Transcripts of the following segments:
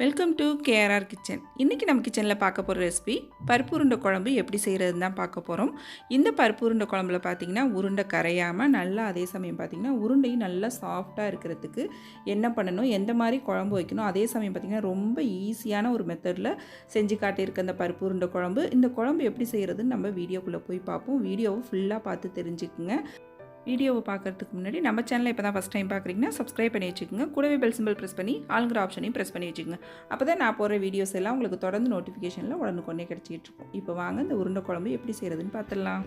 Welcome to KRR kitchen. இன்றைக்கி நம்ம கிச்சனில் பார்க்க போகிற ரெசிபி பருப்பு உருண்டை குழம்பு எப்படி செய்கிறதுன்னு தான் பார்க்க போகிறோம். இந்த பருப்பு உருண்டை குழம்புல பார்த்திங்கன்னா உருண்டை கரையாமல் நல்லா, அதே சமயம் பார்த்திங்கன்னா உருண்டையும் நல்லா சாஃப்டாக இருக்கிறதுக்கு என்ன பண்ணணும், எந்த மாதிரி குழம்பு வைக்கணும், அதே சமயம் பார்த்திங்கன்னா ரொம்ப ஈஸியான ஒரு மெத்தடில் செஞ்சு காட்டியிருக்க அந்த பருப்பு உருண்டை குழம்பு. இந்த குழம்பு எப்படி செய்கிறதுன்னு நம்ம வீடியோக்குள்ளே போய் பார்ப்போம். வீடியோவை ஃபுல்லாக பார்த்து தெரிஞ்சுக்குங்க. வீடியோவை பார்க்குறதுக்கு முன்னாடி நம்ம சேனலை இப்போ தான் ஃபஸ்ட் டைம் பார்க்குறீங்கன்னா சப்ஸ்கிரைப் பண்ணி வச்சுக்கோங்க. கூடவே பெல் சிம்பிள் ப்ரெஸ் பண்ணி ஆளுங்கிற ஆப்ஷனையும் ப்ரெஸ் பண்ணி வச்சுக்கோங்க. அப்போ தான் நான் போகிற வீடியோஸ் எல்லாம் உங்களுக்கு தொடர்ந்து நோட்டிஃபிகேஷனில் உடனுக்குடனே கிடச்சிட்டு இருக்கும். இப்போ வாங்க இந்த உருண்டை குழம்பு எப்படி செய்கிறதுன்னு பார்த்துடலாம்.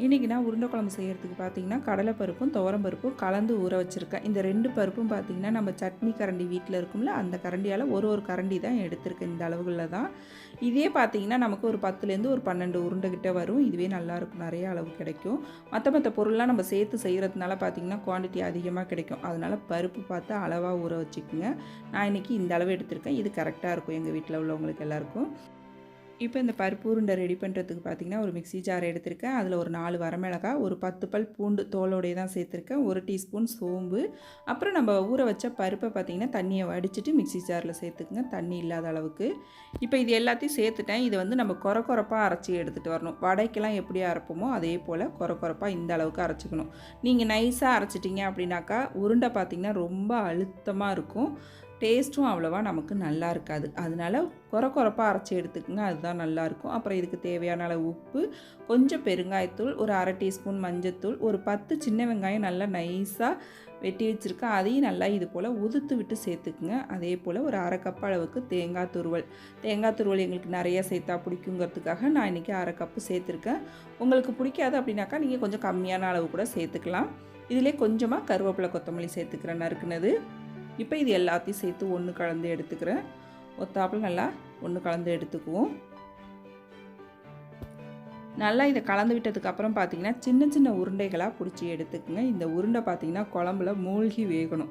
இன்றைக்கி நான் உருண்டை குழம்பு செய்கிறதுக்கு பார்த்திங்கன்னா கடலைப்பருப்பும் துவரம்பருப்பும் கலந்து ஊற வச்சுருக்கேன். இந்த ரெண்டு பருப்பும் பார்த்திங்கன்னா நம்ம சட்னி கரண்டி வீட்டில் இருக்கும்ல, அந்த கரண்டியால் ஒரு கரண்டி தான் எடுத்திருக்கேன். இந்த அளவுகளில் தான். இதே பார்த்திங்கன்னா நமக்கு ஒரு 10லேருந்து ஒரு 12 உருண்டை கிட்ட வரும். இதுவே நல்லாயிருக்கும், நிறைய அளவு கிடைக்கும். மற்ற பொருள்லாம் நம்ம சேர்த்து செய்கிறதுனால பார்த்திங்கன்னா குவான்டிட்டி அதிகமாக கிடைக்கும். அதனால் பருப்பு பார்த்து அளவாக ஊற வச்சுக்கோங்க. நான் இன்றைக்கி இந்த அளவு எடுத்திருக்கேன். இது கரெக்டாக இருக்கும் எங்கள் வீட்டில் உள்ளவங்களுக்கு எல்லாேருக்கும். இப்போ இந்த பருப்பு உருண்டை ரெடி பண்ணுறதுக்கு பார்த்திங்கன்னா ஒரு மிக்ஸி ஜார் எடுத்திருக்கேன். அதில் ஒரு 4 வரமிளகாய், ஒரு 10 பல் பூண்டு தோலோடையே தான் சேர்த்துருக்கேன், 1 டீஸ்பூன் சோம்பு, அப்புறம் நம்ம ஊற வச்ச பருப்பை பார்த்திங்கன்னா தண்ணியை வடிச்சிட்டு மிக்ஸி ஜாரில் சேர்த்துக்குங்க, தண்ணி இல்லாத அளவுக்கு. இப்போ இது எல்லாத்தையும் சேர்த்துட்டேன். இதை வந்து நம்ம கொரப்பாக அரைச்சி எடுத்துகிட்டு வரணும். வடைக்கெல்லாம் எப்படி அரைப்போமோ அதே போல் கொரப்பாக இந்த அளவுக்கு அரைச்சிக்கணும். நீங்கள் நைஸாக அரைச்சிட்டிங்க அப்படின்னாக்கா உருண்டை பார்த்திங்கன்னா ரொம்ப அழுத்தமாக இருக்கும், டேஸ்ட்டும் அவ்வளோவா நமக்கு நல்லா இருக்காது. அதனால் கொரப்பாக அரைச்சி எடுத்துக்கோங்க, அதுதான் நல்லாயிருக்கும். அப்புறம் இதுக்கு தேவையான அளவு உப்பு, கொஞ்சம் பெருங்காயத்தூள், ஒரு 1/2 டீஸ்பூன் மஞ்சத்தூள், ஒரு 10 சின்ன வெங்காயம் நல்லா நைஸாக வெட்டி வச்சுருக்கேன், அதையும் நல்லா இது போல் உதுத்து விட்டு சேர்த்துக்குங்க. அதே போல் ஒரு 1/2 கப் அளவுக்கு தேங்காய் துருவல் எங்களுக்கு நிறையா சேர்த்தா பிடிக்குங்கிறதுக்காக நான் இன்றைக்கி 1/2 கப்பு சேர்த்துருக்கேன். உங்களுக்கு பிடிக்காது அப்படின்னாக்கா நீங்கள் கொஞ்சம் கம்மியான அளவு கூட சேர்த்துக்கலாம். இதிலே கொஞ்சமாக கருவேப்பிலை கொத்தமல்லி சேர்த்துக்கிறேன் நறுக்குனது. இப்போ இது எல்லாத்தையும் சேர்த்து ஒன்று கலந்து எடுத்துக்கிறேன். ஒத்தாப்பில் நல்லா ஒன்று கலந்து எடுத்துக்குவோம். நல்லா இதை கலந்து விட்டதுக்கப்புறம் பார்த்திங்கன்னா சின்ன உருண்டைகளாக பிடிச்சி எடுத்துக்குங்க. இந்த உருண்டை பார்த்திங்கன்னா குழம்புல மூழ்கி வேகணும்,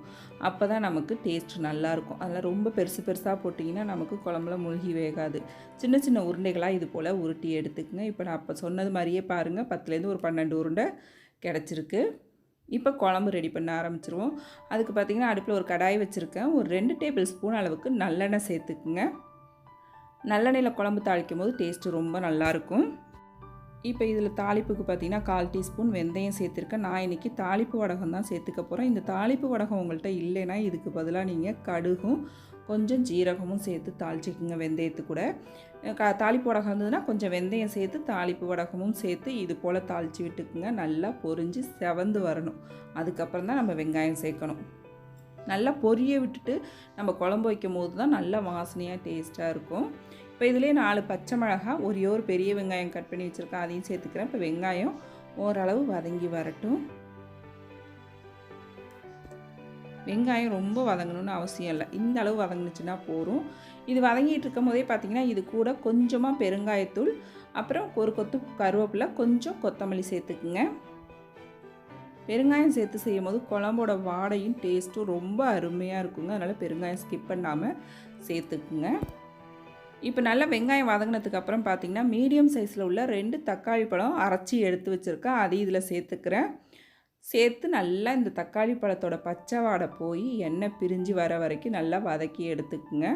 அப்போ தான் நமக்கு டேஸ்ட் நல்லாயிருக்கும். அதனால் ரொம்ப பெருசாக போட்டிங்கன்னா நமக்கு குழம்புல மூழ்கி வேகாது. சின்ன உருண்டைகளாக இது போல் உருட்டி எடுத்துக்குங்க. இப்போ நான் அப்போ சொன்னது மாதிரியே பாருங்கள், 10லேருந்து ஒரு 12 உருண்டை கிடச்சிருக்கு. இப்போ குழம்பு ரெடி பண்ண ஆரம்பிச்சிருவோம். அதுக்கு பார்த்திங்கன்னா அடுப்பில் ஒரு கடாய் வச்சுருக்கேன். ஒரு 2 டேபிள் ஸ்பூன் அளவுக்கு நல்லெண்ணெய் சேர்த்துக்குங்க. நல்லெண்ணெயில் குழம்பு தாளிக்கும் போது டேஸ்ட்டு ரொம்ப நல்லாயிருக்கும். இப்போ இதில் தாளிப்புக்கு பார்த்திங்கன்னா 1/4 டீஸ்பூன் வெந்தயம் சேர்த்துருக்கேன். நான் இன்றைக்கி தாளிப்பு வடகம் தான் சேர்த்துக்க போகிறேன். இந்த தாளிப்பு வடகம் உங்கள்கிட்ட இல்லைன்னா இதுக்கு பதிலாக நீங்கள் கடுகும் கொஞ்சம் ஜீரகமும் சேர்த்து தாளிச்சிக்கோங்க. வெந்தயத்து கூட தாளிப்பு வடகம் இருந்ததுன்னா கொஞ்சம் வெந்தயம் சேர்த்து தாளிப்பு வடகமும் சேர்த்து இது போல் தாளித்து விட்டுக்குங்க. நல்லா பொரிஞ்சு செவந்து வரணும். அதுக்கப்புறம் தான் நம்ம வெங்காயம் சேர்க்கணும். நல்லா பொரிய விட்டுட்டு நம்ம குழம்பு வைக்கும் போது தான் நல்லா வாசனையாக டேஸ்ட்டாக இருக்கும். இப்போ இதிலே 4 பச்சை மிளகாய், ஒரு பெரிய வெங்காயம் கட் பண்ணி வச்சுருக்கேன், அதையும் சேர்த்துக்கிறேன். இப்போ வெங்காயம் ஓரளவு வதங்கி வரட்டும். வெங்காயம் ரொம்ப வதங்கணும்னு அவசியம் இல்லை, இந்த அளவு வதங்கினுச்சுன்னா போதும். இது வதங்கிட்டு இருக்கும் போதே பார்த்திங்கன்னா இது கூட கொஞ்சமாக பெருங்காயத்தூள், அப்புறம் ஒரு கொத்து கருவேப்பிலை, கொஞ்சம் கொத்தமல்லி சேர்த்துக்குங்க. பெருங்காயம் சேர்த்து செய்யும் போது குழம்போட வாடையும் டேஸ்ட்டும் ரொம்ப அருமையாக இருக்குங்க. அதனால் பெருங்காயம் ஸ்கிப் பண்ணாமல் சேர்த்துக்குங்க. இப்போ நல்லா வெங்காயம் வதங்கினதுக்கப்புறம் பார்த்திங்கன்னா மீடியம் சைஸில் உள்ள 2 தக்காளி பழம் அரைச்சி எடுத்து வச்சுருக்கேன், அதையும் இதில் சேர்த்துக்கிறேன். சேர்த்து நல்லா இந்த தக்காளி பழத்தோட பச்சை வாடை போய் எண்ணெய் பிரிஞ்சு வர வரைக்கும் நல்லா வதக்கி எடுத்துக்குங்க.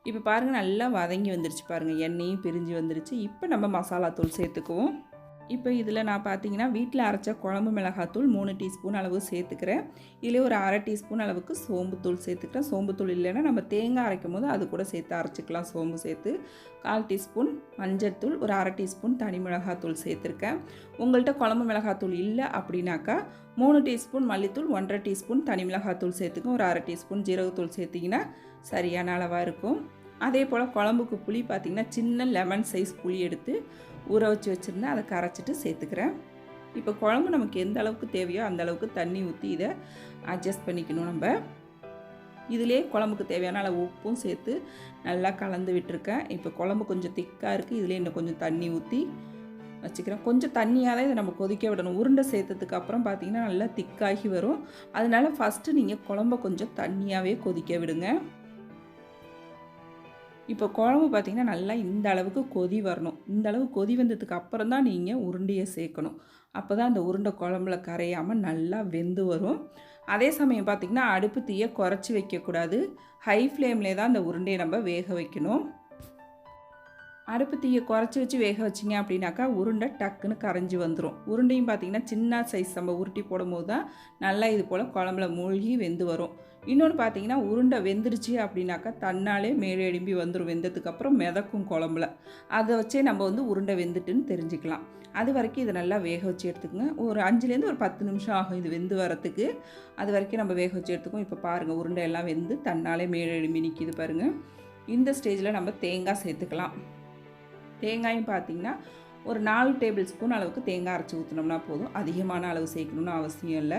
இப்போ பாருங்கள் நல்லா வதங்கி வந்துருச்சு பாருங்கள், எண்ணெயும் பிரிஞ்சு வந்துருச்சு. இப்போ நம்ம மசாலா தூள் சேர்த்துக்குவோம். இப்போ இதில் நான் பார்த்திங்கன்னா வீட்டில் அரைச்ச குழம்பு மிளகாத்தூள் 3 டீஸ்பூன் அளவு சேர்த்துக்கிறேன். இதில் ஒரு 1/2 டீஸ்பூன் அளவுக்கு சோம்புத்தூள் சேர்த்துக்கிறேன். சோம்புத்தூள் இல்லைன்னா நம்ம தேங்காய் அரைக்கும் போது அது கூட சேர்த்து அரைச்சிக்கலாம். சோம்பு சேர்த்து 1/4 டீஸ்பூன் மஞ்சள்தூள், ஒரு 1/2 டீஸ்பூன் தனி மிளகாத்தூள் சேர்த்துருக்கேன். உங்கள்கிட்ட குழம்பு மிளகாத்தூள் இல்லை அப்படின்னாக்கா 3 டீஸ்பூன் மல்லித்தூள், 1/2 டீஸ்பூன் தனி மிளகாத்தூள் சேர்த்துக்கும், ஒரு 1/2 டீஸ்பூன் ஜீரகத்தூள் சேர்த்திங்கன்னா சரியான அளவாக இருக்கும். அதே போல் குழம்புக்கு புளி பார்த்திங்கன்னா சின்ன லெமன் சைஸ் புளி எடுத்து ஊற வச்சுருந்தேன், அதை கரைச்சிட்டு சேர்த்துக்கிறேன். இப்போ குழம்பு நமக்கு எந்த அளவுக்கு தேவையோ அந்த அளவுக்கு தண்ணி ஊற்றி இதை அட்ஜஸ்ட் பண்ணிக்கணும். நம்ம இதிலே குழம்புக்கு தேவையான அளவு உப்பும் சேர்த்து நல்லா கலந்து விட்டுருக்கேன். இப்போ குழம்பு கொஞ்சம் திக்காக இருக்குது, இதிலே இன்னும் கொஞ்சம் தண்ணி ஊற்றி வச்சுக்கிறேன். கொஞ்சம் தண்ணியாக தான் இதை நம்ம கொதிக்க விடணும். உருண்டை சேர்த்ததுக்கு அப்புறம் பார்த்திங்கன்னா நல்லா திக்காகி வரும். அதனால் ஃபஸ்ட்டு நீங்கள் குழம்ப கொஞ்சம் தண்ணியாகவே கொதிக்க விடுங்க. இப்போ குழம்பு பார்த்திங்கன்னா நல்லா இந்த அளவுக்கு கொதி வரணும். இந்த அளவு கொதி வந்ததுக்கு அப்புறம் தான் நீங்கள் உருண்டையை சேர்க்கணும். அப்போ தான் அந்த உருண்டை குழம்புல கரையாமல் நல்லா வெந்து வரும். அதே சமயம் பார்த்திங்கன்னா அடுப்பு தீயை குறைச்சி வைக்கக்கூடாது. ஹை ஃப்ளேம்லே தான் அந்த உருண்டையை நம்ம வேக வைக்கணும். அடுப்பு தீயை குறைச்சி வச்சு வேக வச்சிங்க அப்படின்னாக்கா உருண்டை டக்குன்னு கரைஞ்சி வந்துடும். உருண்டையும் பார்த்திங்கன்னா சின்ன சைஸ் நம்ம உருட்டி போடும்போது தான் நல்லா இது போல் குழம்புல மூழ்கி வெந்து வரும். இன்னொன்று பார்த்திங்கன்னா உருண்டை வெந்துருச்சு அப்படின்னாக்கா தன்னாலே மேலே எழும்பி வந்துடும். வெந்ததுக்கப்புறம் மிதக்கும் குழம்புல. அதை வச்சே நம்ம உருண்டை வெந்துட்டுன்னு தெரிஞ்சுக்கலாம். அது வரைக்கும் இதை நல்லா வேக வச்சு எடுத்துக்கோங்க. ஒரு 5லேருந்து ஒரு 10 நிமிஷம் ஆகும் இது வெந்து வரத்துக்கு. அது வரைக்கும் நம்ம வேக வச்சு எடுத்துக்கோம். இப்போ பாருங்கள் உருண்டை எல்லாம் வெந்து தன்னாலே மேலே எழும்பி நிற்கிது பாருங்கள். இந்த ஸ்டேஜில் நம்ம தேங்காய் சேர்த்துக்கலாம். தேங்காயும் பார்த்திங்கன்னா ஒரு 4 டேபிள் ஸ்பூன் அளவுக்கு தேங்காய் அரைச்சி ஊற்றினோம்னா போதும். அதிகமான அளவு சேர்க்கணும்னு அவசியம் இல்லை.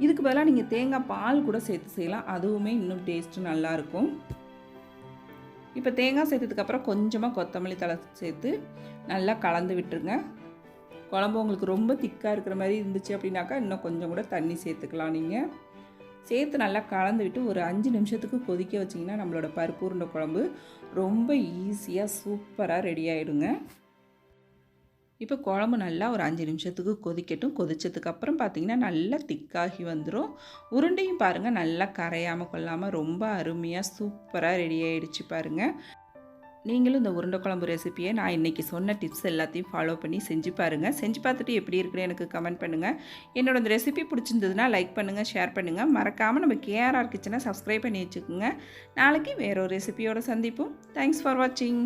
இதுக்கு பதிலாக நீங்கள் தேங்காய் பால் கூட சேர்த்து செய்யலாம். அதுவுமே இன்னும் டேஸ்ட்டு நல்லாயிருக்கும். இப்போ தேங்காய் சேர்த்ததுக்கப்புறம் கொஞ்சமாக கொத்தமல்லி தழை சேர்த்து நல்லா கலந்து விட்டுருங்க. குழம்பு உங்களுக்கு ரொம்ப திக்காக இருக்கிற மாதிரி இருந்துச்சு அப்படின்னாக்கா இன்னும் கொஞ்சம் கூட தண்ணி சேர்த்துக்கலாம். நீங்கள் சேர்த்து நல்லா கலந்து விட்டு ஒரு 5 நிமிஷத்துக்கு கொதிக்க வச்சிங்கன்னா நம்மளோட பருப்பு உருண்டை குழம்பு ரொம்ப ஈஸியாக சூப்பராக ரெடி ஆகிடுங்க. இப்போ குழம்பு நல்லா ஒரு 5 நிமிஷத்துக்கு கொதிக்கட்டும். கொதிச்சதுக்கப்புறம் பார்த்திங்கன்னா நல்லா திக்காகி வந்துடும். உருண்டையும் பாருங்கள் நல்லா கரையாமல் கொள்ளாமல் ரொம்ப அருமையாக சூப்பராக ரெடி ஆகிடுச்சு பாருங்கள். நீங்களும் இந்த உருண்டை குழம்பு ரெசிப்பியை நான் இன்றைக்கி சொன்ன டிப்ஸ் எல்லாத்தையும் ஃபாலோ பண்ணி செஞ்சு பாருங்கள். செஞ்சு பார்த்துட்டு எப்படி இருக்குன்னு எனக்கு கமெண்ட் பண்ணுங்கள். என்னோட இந்த ரெசிபி பிடிச்சிருந்ததுன்னா லைக் பண்ணுங்கள், ஷேர் பண்ணுங்கள். மறக்காமல் நம்ம கேஆர்ஆர் கிச்சனை சப்ஸ்கிரைப் பண்ணி வச்சுக்கோங்க. நாளைக்கு வேற ஒரு ரெசிபியோடு சந்திப்போம். தேங்க்ஸ் ஃபார் வாட்சிங்.